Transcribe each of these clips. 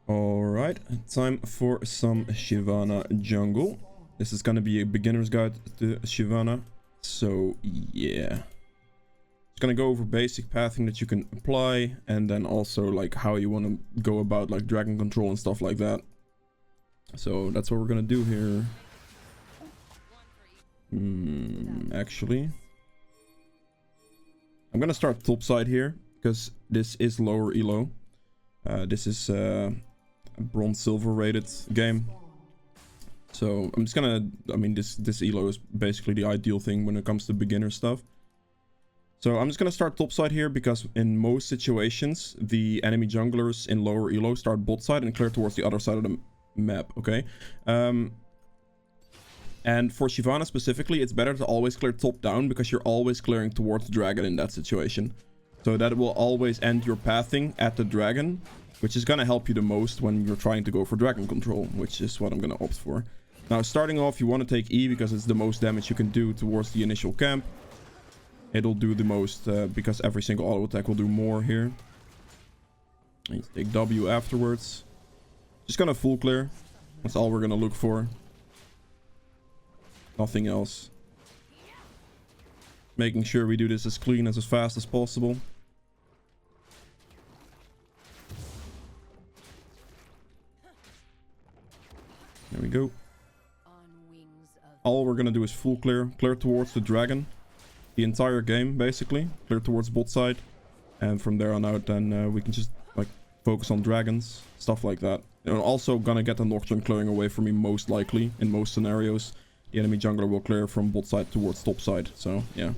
Alright, time for some Shyvana jungle. This is gonna be a beginner's guide to Shyvana. So yeah. It's gonna go over basic pathing that you can apply, and then also like how you want to go about like dragon control and stuff like that. So that's what we're gonna do here. Actually, I'm gonna start topside here because this is lower ELO. This is a bronze silver rated game. So I'm just gonna, this ELO is basically the ideal thing when it comes to beginner stuff. So I'm just gonna start topside here because in most situations the enemy junglers in lower ELO start bot side and clear towards the other side of the map, okay? And for Shyvana specifically, it's better to always clear top down because you're always clearing towards the dragon in that situation. So that will always end your pathing at the dragon, which is gonna help you the most when you're trying to go for dragon control, which is what I'm gonna opt for. Now, starting off, you want to take E because it's the most damage you can do towards the initial camp. It'll do the most because every single auto attack will do more here. And you take W afterwards. Just gonna full clear. That's all we're gonna look for. Nothing else. Making sure we do this as clean as fast as possible. There we go. All we're gonna do is full clear. Clear towards the dragon. The entire game, basically. Clear towards bot side. And from there on out, then we can just like focus on dragons. Stuff like that. And also gonna get the Nocturne clearing away from me most likely. In most scenarios. The enemy jungler will clear from bot side towards top side. So, yeah.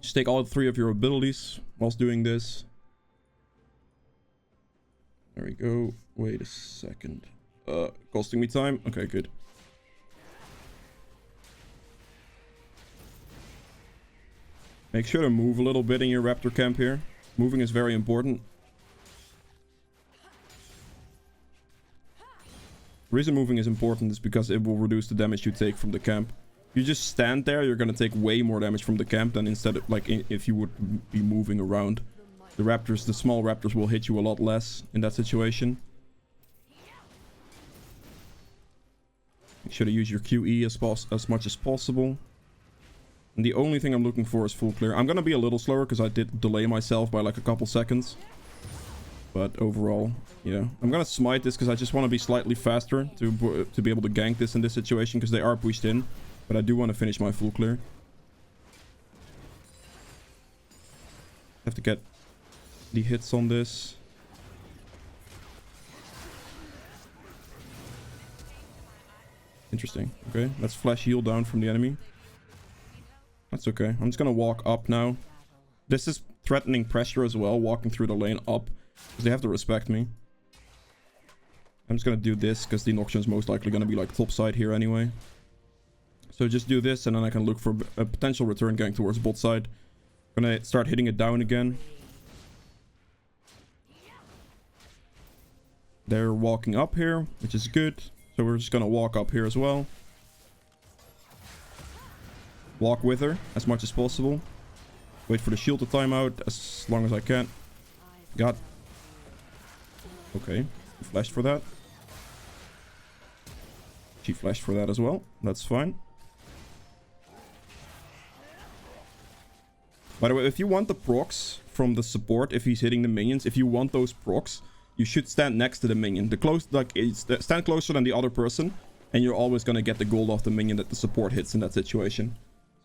Just take all three of your abilities whilst doing this. There we go. Wait a second. Costing me time? Okay, good. Make sure to move a little bit in your raptor camp here. Moving is very important. The reason moving is important is because it will reduce the damage you take from the camp. If you just stand there, you're gonna take way more damage from the camp than instead of like if you would be moving around. The raptors, the small raptors will hit you a lot less in that situation. Make sure to use your QE as much as possible. And the only thing I'm looking for is full clear. I'm gonna be a little slower because I did delay myself by like a couple seconds. But overall, yeah. I'm gonna smite this because I just want to be slightly faster to be able to gank this in this situation because they are pushed in. But I do want to finish my full clear. Have to get the hits on this. Interesting. Okay, let's flash heal down from the enemy. That's okay. I'm just gonna walk up now. This is threatening pressure as well, walking through the lane up. Because they have to respect me. I'm just gonna do this because the Nocturne is most likely gonna be like top side here anyway. So just do this and then I can look for a potential return gank towards bot side. Gonna start hitting it down again. They're walking up here, which is good. So we're just gonna walk up here as well. Walk with her as much as possible. Wait for the shield to time out as long as I can. Got. Okay, flashed for that. She flashed for that as well. That's fine. By the way, if you want the procs from the support, if he's hitting the minions, if you want those procs, you should stand next to the minion. Stand closer than the other person, and you're always gonna get the gold off the minion that the support hits in that situation.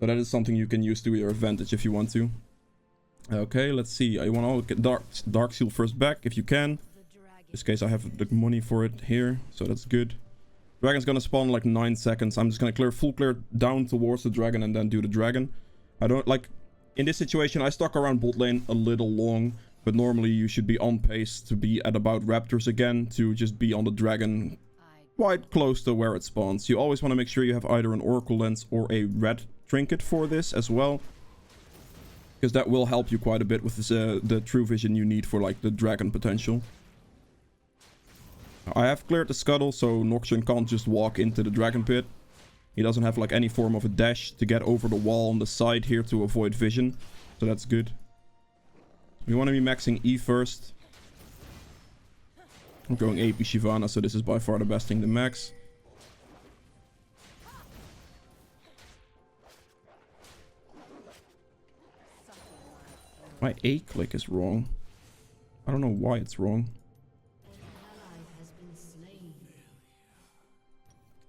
So that is something you can use to your advantage if you want to. Okay, let's see. I want to get Dark Seal first back if you can. In this case, I have the money for it here, so that's good. Dragon's gonna spawn in like 9 seconds. I'm just gonna full clear down towards the dragon and then do the dragon. I don't like... In this situation, I stuck around bot lane a little long, but normally you should be on pace to be at about raptors again, to just be on the dragon quite close to where it spawns. You always want to make sure you have either an Oracle Lens or a red trinket for this as well. Because that will help you quite a bit with this, the true vision you need for like the dragon potential. I have cleared the scuttle, so Nocturne can't just walk into the dragon pit. He doesn't have like any form of a dash to get over the wall on the side here to avoid vision. So that's good. We want to be maxing E first. I'm going AP Shyvana, so this is by far the best thing to max. My A click is wrong. I don't know why it's wrong.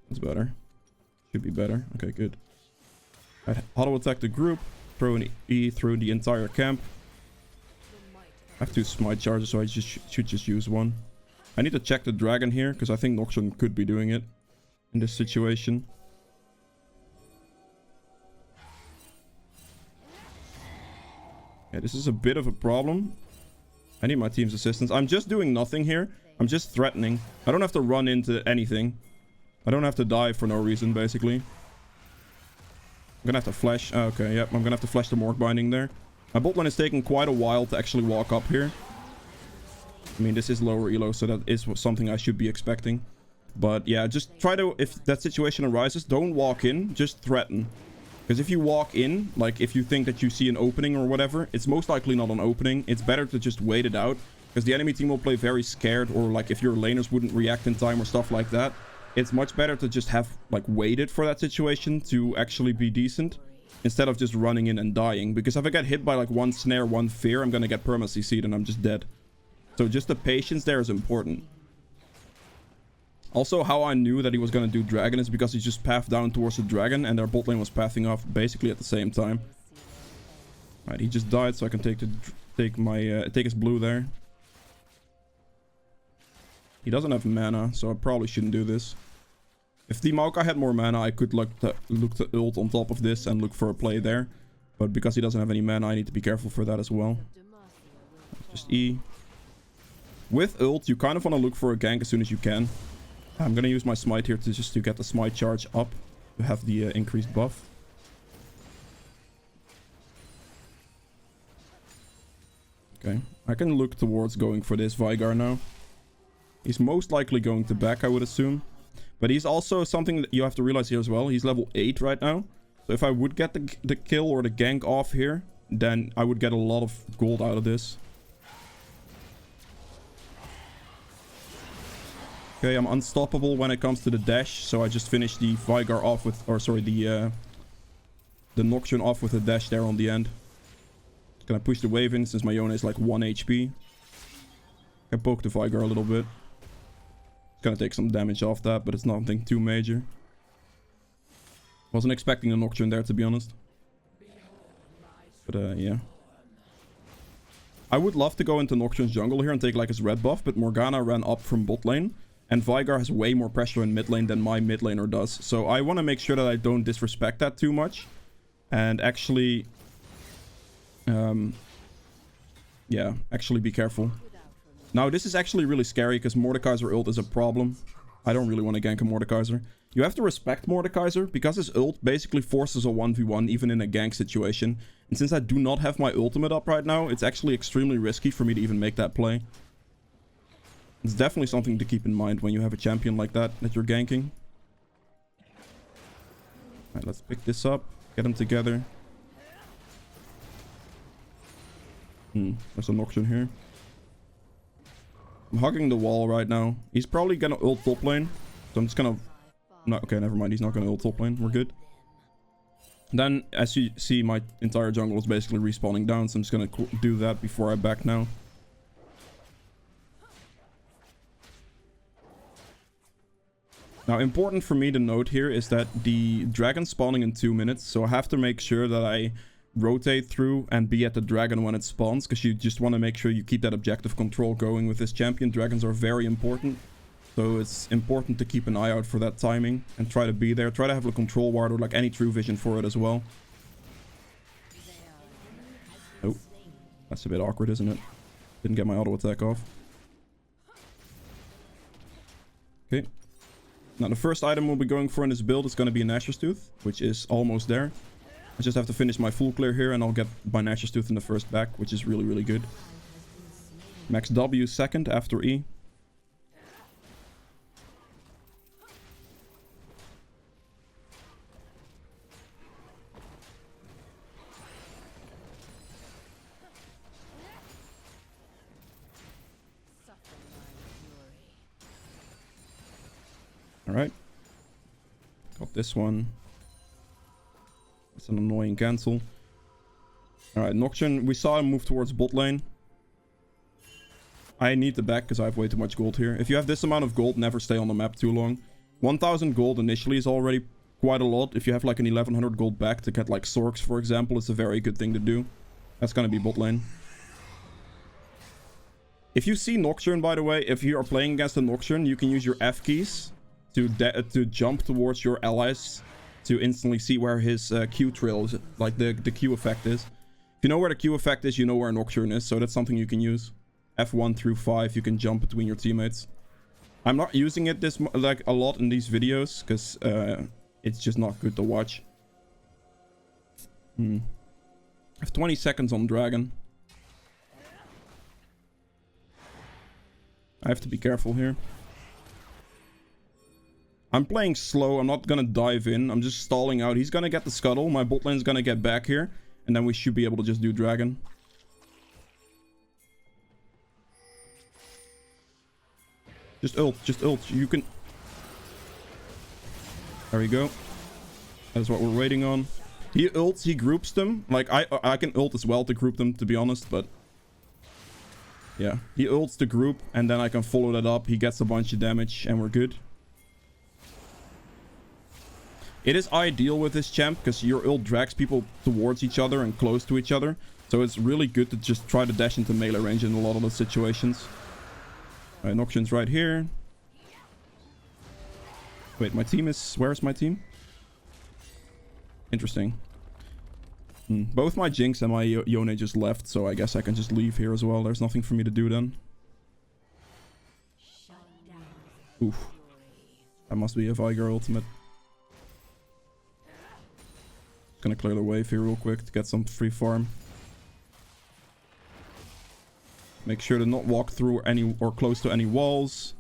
That's better. Should be better. Okay, good. I'd auto attack the group, throw an E through the entire camp. I have 2 smite charges, so I should just use one. I need to check the dragon here, because I think Nocturne could be doing it in this situation. Yeah, this is a bit of a problem. I need my team's assistance. I'm just doing nothing here. I'm just threatening. I don't have to run into anything. I don't have to die for no reason, basically. I'm gonna have to flash. Okay, yep, I'm gonna have to flash the Morgue Binding there. My bot lane is taking quite a while to actually walk up here. I mean, this is lower elo, so that is something I should be expecting. But yeah, just try to, if that situation arises, don't walk in, just threaten. Because if you walk in, like if you think that you see an opening or whatever, it's most likely not an opening. It's better to just wait it out. Because the enemy team will play very scared, or like if your laners wouldn't react in time or stuff like that. It's much better to just have like waited for that situation to actually be decent. Instead of just running in and dying. Because if I get hit by like one snare, one fear, I'm gonna get perma-CC'd and I'm just dead. So just the patience there is important. Also, how I knew that he was gonna do dragon is because he just pathed down towards the dragon and their bot lane was pathing off basically at the same time. Alright, he just died, so I can take his blue there. He doesn't have mana, so I probably shouldn't do this. If the Maokai had more mana, I could look to ult on top of this and look for a play there. But because he doesn't have any mana, I need to be careful for that as well. Just E. With ult, you kind of want to look for a gank as soon as you can. I'm going to use my smite here to get the smite charge up. To have the increased buff. Okay. I can look towards going for this Veigar now. He's most likely going to back, I would assume. But he's also something that you have to realize here as well. He's level 8 right now. So if I would get the kill or the gank off here, then I would get a lot of gold out of this. Okay, I'm unstoppable when it comes to the dash. So I just finished the Veigar off with... Or sorry, the Nocturne off with a dash there on the end. Can I push the wave in since my Yone is like 1 HP? I can poke the Veigar a little bit. Gonna take some damage off that, but it's nothing too major. Wasn't expecting a Nocturne there, to be honest. But yeah. I would love to go into Nocturne's jungle here and take like his red buff, but Morgana ran up from bot lane. And Veigar has way more pressure in mid lane than my mid laner does. So I want to make sure that I don't disrespect that too much. And actually... yeah, actually be careful. Now, this is actually really scary because Mordekaiser ult is a problem. I don't really want to gank a Mordekaiser. You have to respect Mordekaiser because his ult basically forces a 1v1 even in a gank situation. And since I do not have my ultimate up right now, it's actually extremely risky for me to even make that play. It's definitely something to keep in mind when you have a champion like that you're ganking. Alright, let's pick this up. Get them together. There's a Nocturne here. I'm hugging the wall right now. He's probably gonna ult top lane. So I'm just gonna... No, okay, never mind. He's not gonna ult top lane. We're good. Then, as you see, my entire jungle is basically respawning down. So I'm just gonna do that before I back now. Now, important for me to note here is that the dragon's spawning in 2 minutes. So I have to make sure that I rotate through and be at the dragon when it spawns, because you just want to make sure you keep that objective control going with this champion. Dragons are very important, so it's important to keep an eye out for that timing and try to be there. Try to have a control ward or like any true vision for it as well. Oh, that's a bit awkward, isn't it? Didn't get my auto attack off. Okay. Now the first item we'll be going for in this build is going to be a Nashor's Tooth, which is almost there. I just have to finish my full clear here and I'll get my Nashor's Tooth in the first back, which is really, really good. Max W second after E. Alright. Got this one. It's an annoying cancel. Alright, Nocturne. We saw him move towards bot lane. I need the back because I have way too much gold here. If you have this amount of gold, never stay on the map too long. 1000 gold initially is already quite a lot. If you have like an 1100 gold back to get like Sorks, for example, it's a very good thing to do. That's gonna be bot lane. If you see Nocturne, by the way, if you are playing against a Nocturne, you can use your F keys to jump towards your allies to instantly see where his Q trail is, like the Q effect is. If you know where the Q effect is, you know where Nocturne is, so that's something you can use. F1 through 5, you can jump between your teammates. I'm not using it like a lot in these videos because it's just not good to watch. I have 20 seconds on Dragon. I have to be careful here. I'm playing slow. I'm not gonna dive in. I'm just stalling out. He's gonna get the scuttle. My bot lane's gonna get back here. And then we should be able to just do Dragon. Just ult. Just ult. You can... There we go. That's what we're waiting on. He ults. He groups them. Like, I can ult as well to group them, to be honest. But... yeah. He ults the group. And then I can follow that up. He gets a bunch of damage. And we're good. It is ideal with this champ. Because your ult drags people towards each other and close to each other. So it's really good to just try to dash into melee range in a lot of those situations. Alright, Nocturne's right here. Wait, my team is... where is my team? Interesting. Both my Jinx and my Yone just left, so I guess I can just leave here as well. There's nothing for me to do then. Oof. That must be a Viger ultimate. Gonna clear the wave here real quick to get some free farm. Make sure to not walk through any or close to any walls.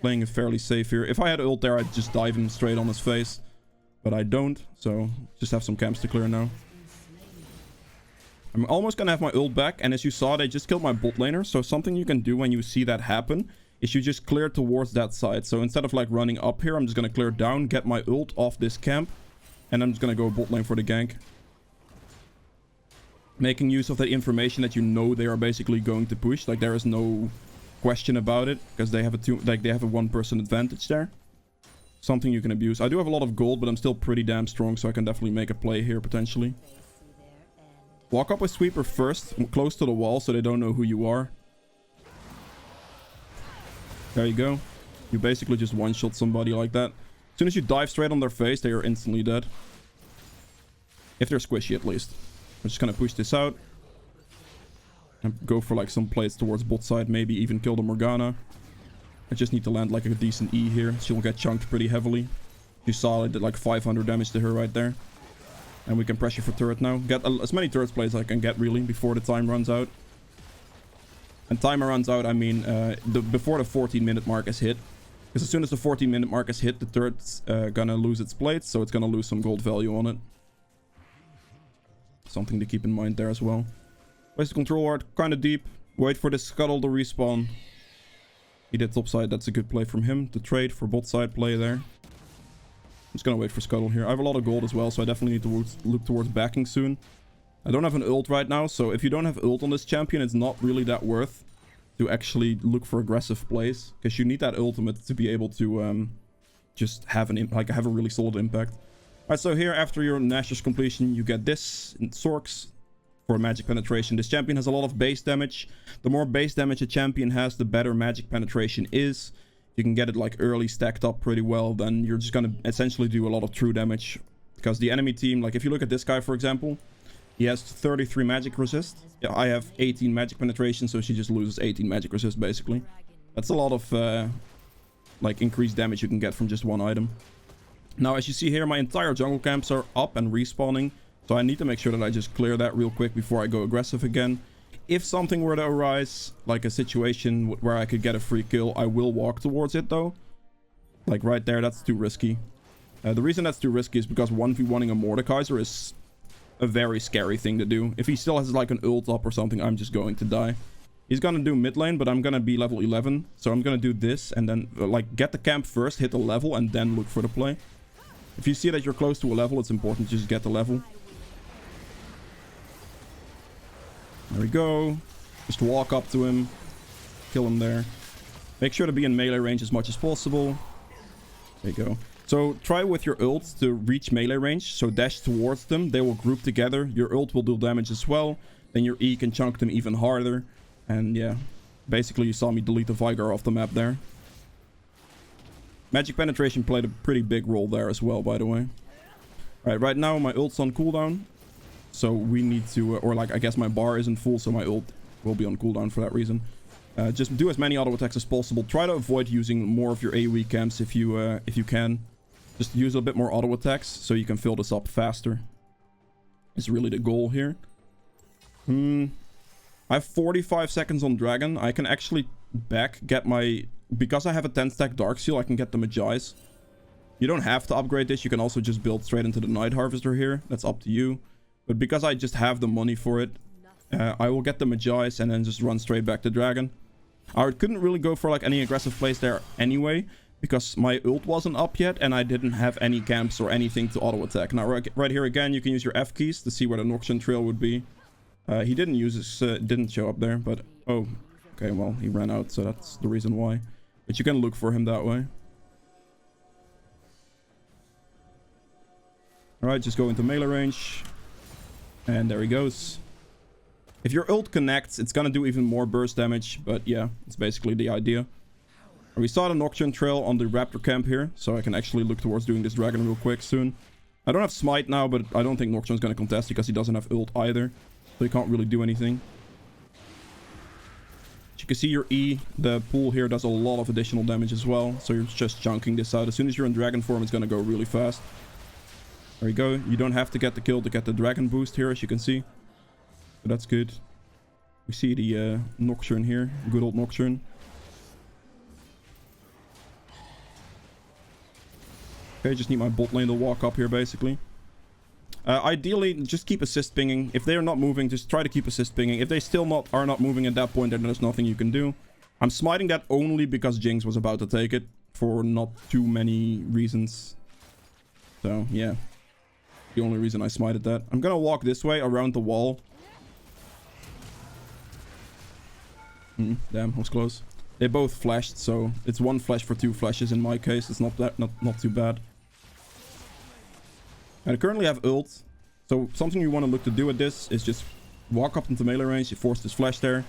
Playing it fairly safe here. If I had ult there, I'd just dive him straight on his face. But I don't, so just have some camps to clear now. I'm almost gonna have my ult back, and as you saw, they just killed my bot laner. So something you can do when you see that happen is you just clear towards that side. So instead of like running up here, I'm just gonna clear down, get my ult off this camp, and I'm just gonna go bot lane for the gank. Making use of that information that you know they are basically going to push. Like, there is no question about it, because they have a one-person advantage there. Something you can abuse. I do have a lot of gold, but I'm still pretty damn strong, so I can definitely make a play here potentially. Walk up with Sweeper first, close to the wall, so they don't know who you are. There you go. You basically just one-shot somebody like that. As soon as you dive straight on their face, they are instantly dead. If they're squishy, at least. I'm just gonna push this out. And go for like some plays towards bot side. Maybe even kill the Morgana. I just need to land like a decent E here. She'll get chunked pretty heavily. You saw I did like 500 damage to her right there. And we can pressure for turret now. Get as many turret plays as I can get, really, before the time runs out. And timer runs out, I mean before the 14-minute mark is hit. Because as soon as the 14-minute mark is hit, the turret's gonna lose its plates. So it's gonna lose some gold value on it. Something to keep in mind there as well. Place the control ward kind of deep. Wait for the scuttle to respawn. He did top side. That's a good play from him to trade for bot side play there. I'm just gonna wait for scuttle here. I have a lot of gold as well, so I definitely need to look towards backing soon. I don't have an ult right now, so if you don't have ult on this champion, it's not really that worth to actually look for aggressive plays, because you need that ultimate to be able to just have have a really solid impact. Alright, so here after your Nashor's completion, you get this in Sorks for magic penetration. This champion has a lot of base damage. The more base damage a champion has, the better magic penetration is. You can get it like early stacked up pretty well, then you're just gonna essentially do a lot of true damage. Because the enemy team, like if you look at this guy for example, he has 33 magic resist. Yeah, I have 18 magic penetration, so she just loses 18 magic resist basically. That's a lot of like increased damage you can get from just one item. Now, as you see here, my entire jungle camps are up and respawning. So I need to make sure that I just clear that real quick before I go aggressive again. If something were to arise, like a situation where I could get a free kill, I will walk towards it though. Like right there, that's too risky. The reason that's too risky is because 1v1ing a Mordekaiser is a very scary thing to do. If he still has like an ult up or something, I'm just going to die. He's gonna do mid lane, but I'm gonna be level 11. So I'm gonna do this and then like get the camp first, hit the level, and then look for the play. If you see that you're close to a level, it's important to just get the level. There we go. Just walk up to him. Kill him there. Make sure to be in melee range as much as possible. There you go. So try with your ult to reach melee range. So dash towards them. They will group together. Your ult will do damage as well. Then your E can chunk them even harder. And yeah, basically you saw me delete the Vigar off the map there. Magic penetration played a pretty big role there as well, by the way. Alright, right now my ult's on cooldown. So we need to, or like I guess my bar isn't full, so my ult will be on cooldown for that reason. Just do as many auto attacks as possible. Try to avoid using more of your AoE camps if you can. Just use a bit more auto attacks so you can fill this up faster. Is really the goal here. I have 45 seconds on Dragon. I can actually get my... Because I have a 10 stack Dark Seal, I can get the Magi's. You don't have to upgrade this. You can also just build straight into the Night Harvester here. That's up to you. But because I just have the money for it, I will get the Magi's and then just run straight back to Dragon. I couldn't really go for like any aggressive plays there anyway, because my ult wasn't up yet and I didn't have any camps or anything to auto attack. Now right here again, you can use your F keys to see where the Noxian Trail would be. He didn't use his, didn't show up there, but oh, okay, well he ran out, so that's the reason why. But you can look for him that way. Alright, just go into melee range. And there he goes. If your ult connects, it's gonna do even more burst damage, but yeah, it's basically the idea. We saw the Nocturne Trail on the Raptor camp here, so I can actually look towards doing this dragon real quick soon. I don't have Smite now, but I don't think Nocturne's gonna contest because he doesn't have ult either, so he can't really do anything. As you can see, your E, the pool here, does a lot of additional damage as well, so you're just chunking this out. As soon as you're in dragon form, it's gonna go really fast. There you go. You don't have to get the kill to get the dragon boost here, as you can see. So that's good. We see the Nocturne here. Good old Nocturne. Okay, just need my bot lane to walk up here, basically. Ideally, just keep assist pinging. If they are not moving, just try to keep assist pinging. If they still are not moving at that point, then there's nothing you can do. I'm smiting that only because Jinx was about to take it. For not too many reasons. So, yeah. The only reason I smited that. I'm gonna walk this way around the wall. Damn, was close. They both flashed, so it's one flash for two flashes in my case. It's not too bad. I currently have ult, so something you want to look to do with this is just walk up into melee range. You force this flash there.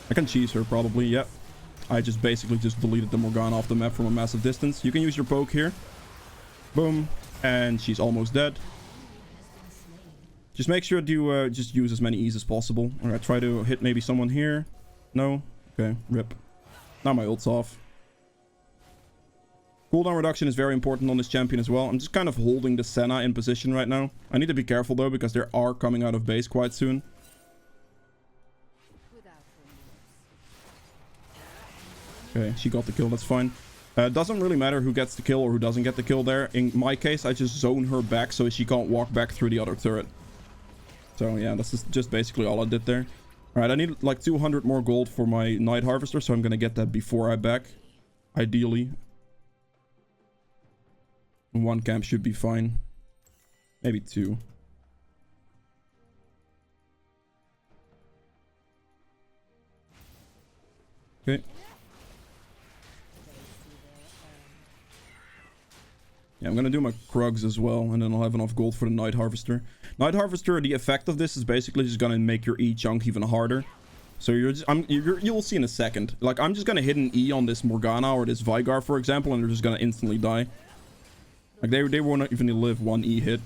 I can cheese her probably. Yep. I just basically just deleted the Morgana off the map from a massive distance. You can use your poke here. Boom, and she's almost dead. Just make sure to just use as many E's as possible. Alright, try to hit maybe someone here. No? Okay, rip. Now my ult's off. Cooldown reduction is very important on this champion as well. I'm just kind of holding the Senna in position right now. I need to be careful though, because they are coming out of base quite soon. Okay, she got the kill, that's fine. Doesn't really matter who gets the kill or who doesn't get the kill there. In my case, I just zone her back so she can't walk back through the other turret. So yeah, that's just basically all I did there. Alright, I need like 200 more gold for my Night Harvester, so I'm gonna get that before I back. Ideally. One camp should be fine. Maybe two. Okay. Yeah, I'm gonna do my Krugs as well, and then I'll have enough gold for the Night Harvester. Night Harvester, the effect of this is basically just gonna make your E chunk even harder. So you'll see in a second. Like, I'm just gonna hit an E on this Morgana or this Vigar, for example, and they're just gonna instantly die. Like, they won't even live one E hit.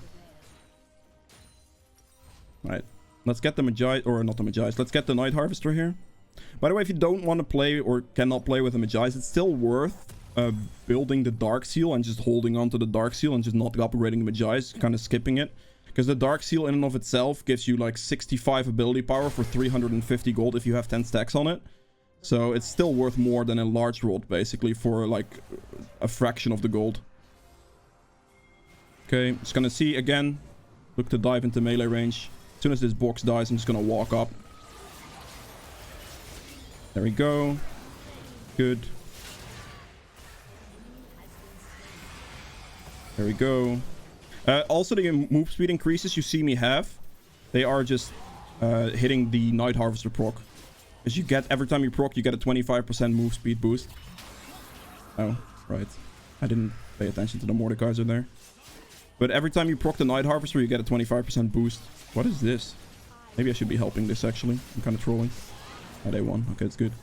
Alright. Let's get the Magi, or not the Magi's, let's get the Night Harvester here. By the way, if you don't want to play or cannot play with the Magi's, it's still worth building the Dark Seal and just holding on to the Dark Seal and just not upgrading the Magi's, kind of skipping it. Because the Dark Seal in and of itself gives you like 65 ability power for 350 gold if you have 10 stacks on it. So it's still worth more than a large rod, basically, for like a fraction of the gold. Okay, just gonna see again. Look to dive into melee range. As soon as this box dies, I'm just gonna walk up. There we go. Good. There we go. Also, the move speed increases you see me have, they are just hitting the Night Harvester proc. As you get, every time you proc, you get a 25% move speed boost. Oh, right. I didn't pay attention to the Mordekaiser there. But every time you proc the Night Harvester, you get a 25% boost. What is this? Maybe I should be helping this, actually. I'm kind of trolling. Oh, they won. Okay, it's good.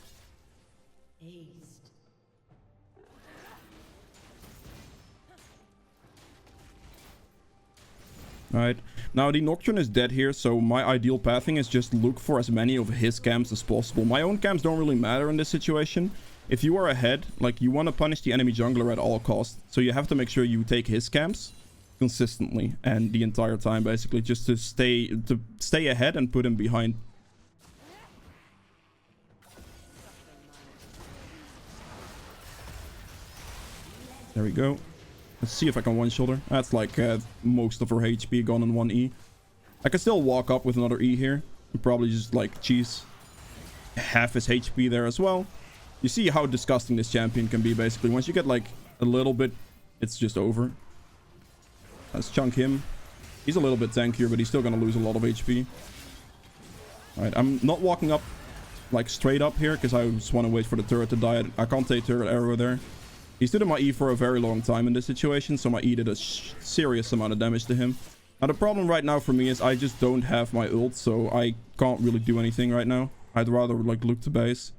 Alright, now the Nocturne is dead here, so my ideal pathing is just look for as many of his camps as possible. My own camps don't really matter in this situation. If you are ahead, like, you want to punish the enemy jungler at all costs, so you have to make sure you take his camps consistently and the entire time, basically, just to stay ahead and put him behind. There we go. Let's see if I can one-shot her. That's like most of her HP gone in one E. I can still walk up with another E here. And probably just like cheese half his HP there as well. You see how disgusting this champion can be, basically. Once you get like a little bit, it's just over. Let's chunk him. He's a little bit tankier, but he's still going to lose a lot of HP. Alright, I'm not walking up like straight up here because I just want to wait for the turret to die. I can't take turret arrow there. He stood in my E for a very long time in this situation, so my E did a serious amount of damage to him. Now, the problem right now for me is I just don't have my ult, so I can't really do anything right now. I'd rather, like, look to base.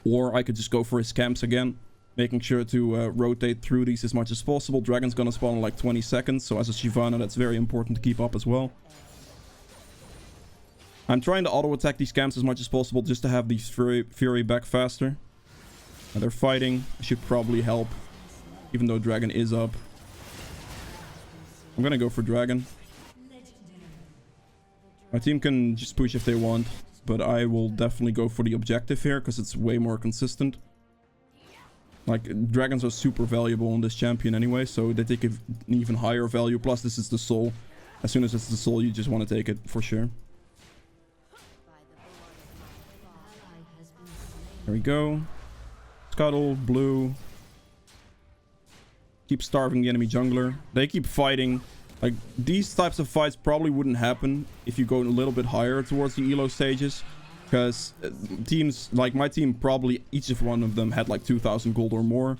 Or I could just go for his camps again, making sure to rotate through these as much as possible. Dragon's gonna spawn in, like, 20 seconds, so as a Shyvana, that's very important to keep up as well. I'm trying to auto-attack these camps as much as possible just to have these Fury back faster. They're fighting. I should probably help, even though Dragon is up. I'm gonna go for Dragon. My team can just push if they want, but I will definitely go for the objective here because it's way more consistent. Like, dragons are super valuable on this champion anyway, so they take an even higher value. Plus, this is the soul. As soon as it's the soul, you just want to take it for sure. There we go. Scuttle, blue. Keep starving the enemy jungler. They keep fighting. Like, these types of fights probably wouldn't happen if you go a little bit higher towards the ELO stages. Because teams, like my team, probably each of one of them had like 2,000 gold or more.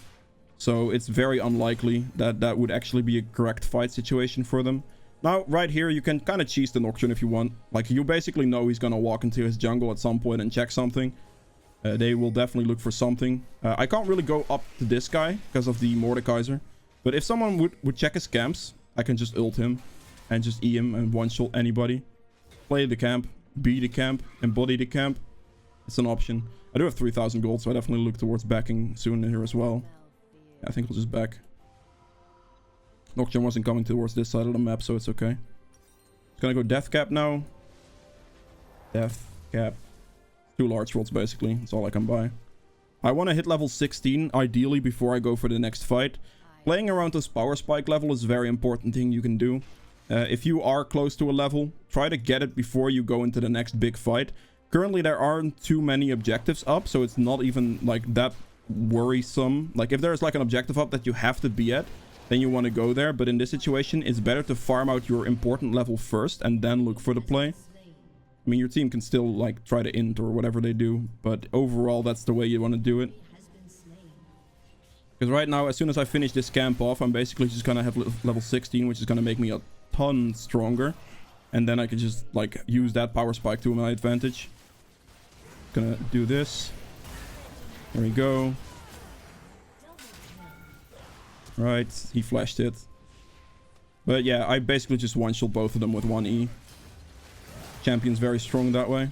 So it's very unlikely that that would actually be a correct fight situation for them. Now, right here, you can kind of cheese the Nocturne if you want. Like, you basically know he's going to walk into his jungle at some point and check something. They will definitely look for something. I can't really go up to this guy because of the Mordekaiser. But if someone would check his camps, I can just ult him and just E him and one-shot anybody. Play the camp, be the camp, embody the camp. It's an option. I do have 3,000 gold, so I definitely look towards backing soon here as well. Yeah, I think we'll just back. Nocturne wasn't coming towards this side of the map, so it's okay. It's gonna go Death Cap now. Death Cap. 2 large rolls, basically. That's all I can buy. I want to hit level 16, ideally, before I go for the next fight. Playing around this power spike level is a very important thing you can do. If you are close to a level, try to get it before you go into the next big fight. Currently, there aren't too many objectives up, so it's not even, like, that worrisome. Like, if there's, like, an objective up that you have to be at, then you want to go there. But in this situation, it's better to farm out your important level first and then look for the play. I mean, your team can still, like, try to int or whatever they do. But overall, that's the way you want to do it. Because right now, as soon as I finish this camp off, I'm basically just going to have level 16, which is going to make me a ton stronger. And then I can just, like, use that power spike to my advantage. Gonna do this. There we go. Right, he flashed it. But yeah, I basically just one-shot both of them with one E. Champion's very strong that way.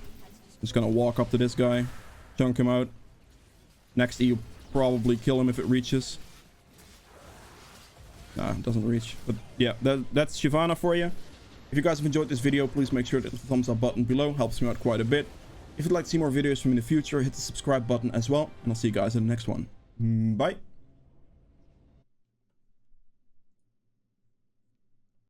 Just gonna walk up to this guy, chunk him out. Next E will probably kill him if it reaches. Nah, it doesn't reach. But yeah, that's Shyvana for you. If you guys have enjoyed this video, please make sure to hit the thumbs up button below. Helps me out quite a bit. If you'd like to see more videos from me in the future, hit the subscribe button as well. And I'll see you guys in the next one. Bye.